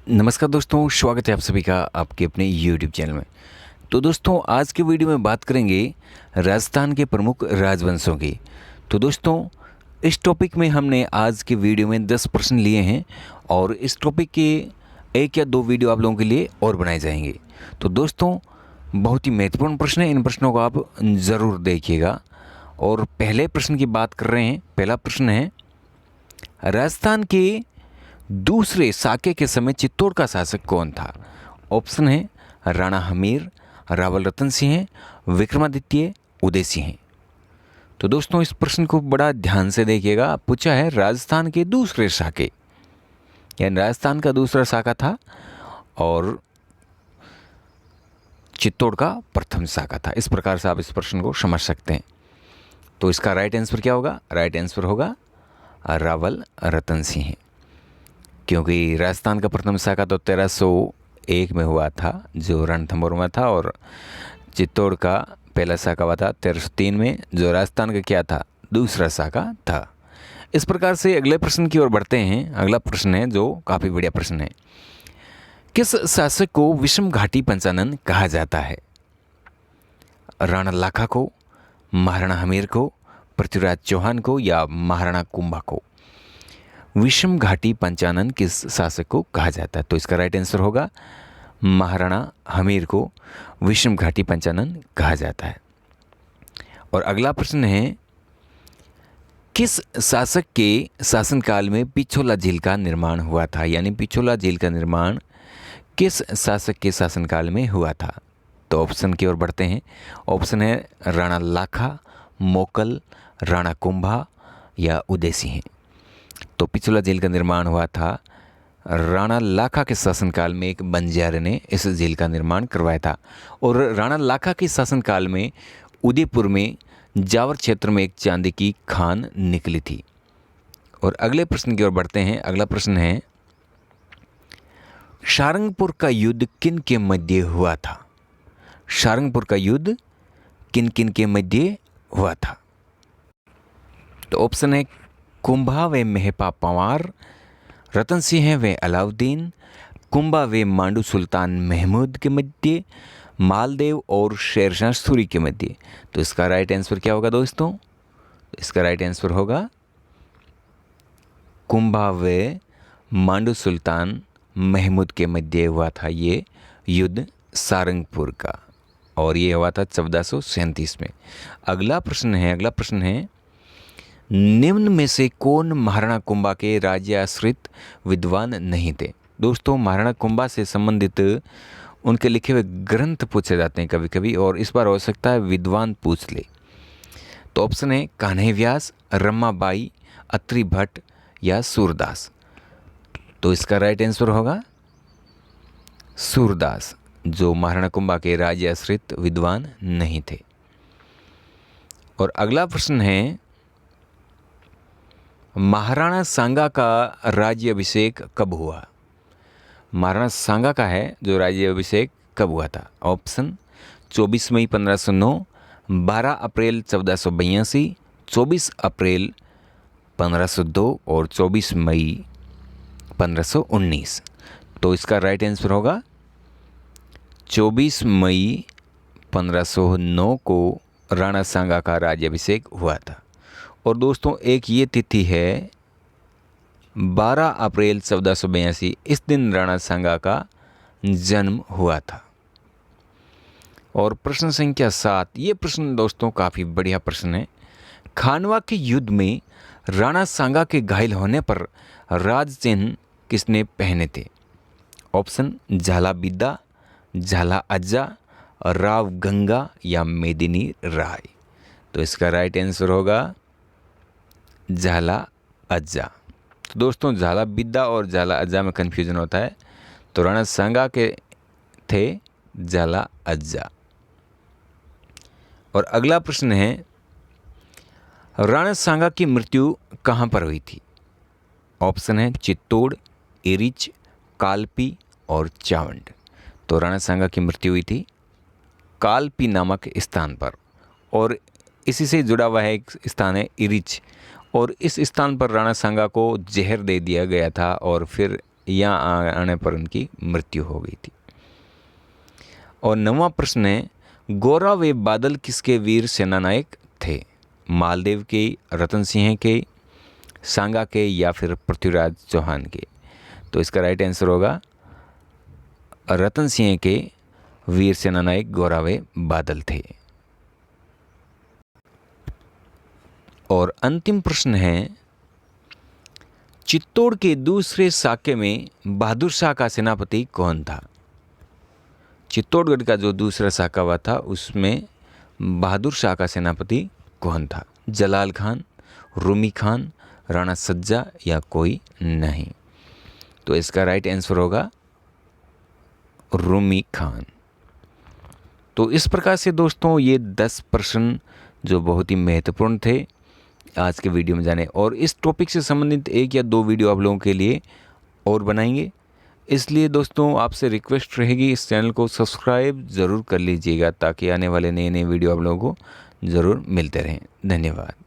नमस्कार दोस्तों, स्वागत है आप सभी का आपके अपने YouTube चैनल में। तो दोस्तों, आज के वीडियो में बात करेंगे राजस्थान के प्रमुख राजवंशों की। तो दोस्तों, इस टॉपिक में हमने आज के वीडियो में 10 प्रश्न लिए हैं और इस टॉपिक के 1 या 2 वीडियो आप लोगों के लिए और बनाए जाएंगे। तो दोस्तों, बहुत ही महत्वपूर्ण प्रश्न है, इन प्रश्नों को आप ज़रूर देखिएगा। और पहले प्रश्न की बात कर रहे हैं। पहला प्रश्न है, राजस्थान के दूसरे साके के समय चित्तौड़ का शासक कौन था? ऑप्शन है राणा हमीर, रावल रतन सिंह, विक्रमादित्य, उदय सिंह। तो दोस्तों, इस प्रश्न को बड़ा ध्यान से देखिएगा। पूछा है राजस्थान के दूसरे साके, यानी राजस्थान का दूसरा साका था और चित्तौड़ का प्रथम साका था। इस प्रकार से आप इस प्रश्न को समझ सकते हैं। तो इसका राइट आंसर क्या होगा? राइट आंसर होगा रावल रतन सिंह, क्योंकि राजस्थान का प्रथम शाखा तो 1301 में हुआ था, जो रणथंभौर में था, और चित्तौड़ का पहला शाखा हुआ था 1303 में, जो राजस्थान का क्या था? दूसरा शाखा था। इस प्रकार से अगले प्रश्न की ओर बढ़ते हैं। अगला प्रश्न है जो काफ़ी बढ़िया प्रश्न है। किस शासक को विषम घाटी पंचानन कहा जाता है? राणा लाखा को, महाराणा हमीर को, पृथ्वीराज चौहान को या महाराणा कुंभा को? विषम घाटी पंचानन किस शासक को कहा जाता है? तो इसका राइट आंसर होगा महाराणा हमीर को विषम घाटी पंचानन कहा जाता है। और अगला प्रश्न है, किस शासक के शासनकाल में पिछोला झील का निर्माण हुआ था? यानी पिछोला झील का निर्माण किस शासक के शासनकाल में हुआ था? तो ऑप्शन की ओर बढ़ते हैं। ऑप्शन है राणा लाखा, मोकल, राणा कुंभा या उदय सिंह। तो पिछोला झील का निर्माण हुआ था राणा लाखा के शासनकाल में। एक बंजारे ने इस झील का निर्माण करवाया था। और राणा लाखा के शासनकाल में उदयपुर में जावर क्षेत्र में एक चांदी की खान निकली थी। और अगले प्रश्न की ओर बढ़ते हैं। अगला प्रश्न है, सारंगपुर का युद्ध किन के मध्य हुआ था? सारंगपुर का युद्ध किन किन के मध्य हुआ था? तो ऑप्शन है कुंभा व मेहपा पंवार, रतन सिंह व अलाउद्दीन, कुंभा व मांडू सुल्तान महमूद के मध्य, मालदेव और शेरशाह सूरी के मध्य। तो इसका राइट आंसर क्या होगा दोस्तों? इसका राइट आंसर होगा कुंभा व मांडू सुल्तान महमूद के मध्य हुआ था ये युद्ध सारंगपुर का, और ये हुआ था 1437 में। अगला प्रश्न है, निम्न में से कौन महाराणा कुंभा के राज्याश्रित विद्वान नहीं थे? दोस्तों, महाराणा कुंभा से संबंधित उनके लिखे हुए ग्रंथ पूछे जाते हैं कभी कभी, और इस बार हो सकता है विद्वान पूछ ले। तो ऑप्शन है कान्हे व्यास, रमाबाई, अत्रि भट्ट या सूरदास। तो इसका राइट आंसर होगा सूरदास, जो महाराणा कुंभा के राज्याश्रित विद्वान नहीं थे। और अगला प्रश्न है, महाराणा सांगा का राज्याभिषेक कब हुआ? महाराणा सांगा का है जो राज्याभिषेक कब हुआ था? ऑप्शन 24 मई 1509, 12 अप्रैल 1482, 24 अप्रैल 1502 और 24 मई 1519। तो इसका राइट आंसर होगा 24 मई 1509 को राणा सांगा का राज्याभिषेक हुआ था। और दोस्तों, एक ये तिथि है 12 अप्रैल 1482, इस दिन राणा सांगा का जन्म हुआ था। और प्रश्न संख्या 7, ये प्रश्न दोस्तों काफ़ी बढ़िया प्रश्न है। खानवा के युद्ध में राणा सांगा के घायल होने पर राज चिन्ह किसने पहने थे? ऑप्शन झाला बिद्दा, झाला अज्जा, राव गंगा या मेदिनी राय। तो इसका राइट आंसर होगा झाला अज्जा। तो दोस्तों, झाला बिद्दा और झाला अज्जा में कन्फ्यूजन होता है, तो राणा सांगा के थे झाला अज्जा। और अगला प्रश्न है, राणा सांगा की मृत्यु कहाँ पर हुई थी? ऑप्शन है चित्तौड़, इरिच, कालपी और चावंड। तो राणा सांगा की मृत्यु हुई थी कालपी नामक स्थान पर, और इसी से जुड़ा हुआ है एक स्थान है इरिच, और इस स्थान पर राणा सांगा को जहर दे दिया गया था और फिर यहाँ आने पर उनकी मृत्यु हो गई थी। और 9वां प्रश्न है, गोरा व बादल किसके वीर सेनानायक थे? मालदेव के, रतन सिंह के, सांगा के या फिर पृथ्वीराज चौहान के? तो इसका राइट आंसर होगा रतन सिंह के वीर सेनानायक गोरा व बादल थे। और अंतिम प्रश्न है, चित्तौड़ के दूसरे साके में बहादुर शाह का सेनापति कौन था? चित्तौड़गढ़ का जो दूसरा साका हुआ था उसमें बहादुर शाह का सेनापति कौन था? जलाल खान, रूमी खान, राणा सज्जा या कोई नहीं? तो इसका राइट आंसर होगा रूमी खान। तो इस प्रकार से दोस्तों ये 10 प्रश्न जो बहुत ही महत्वपूर्ण थे आज के वीडियो में जाने, और इस टॉपिक से संबंधित 1 या 2 वीडियो आप लोगों के लिए और बनाएंगे। इसलिए दोस्तों आपसे रिक्वेस्ट रहेगी इस चैनल को सब्सक्राइब ज़रूर कर लीजिएगा ताकि आने वाले नए वीडियो आप लोगों को ज़रूर मिलते रहें। धन्यवाद।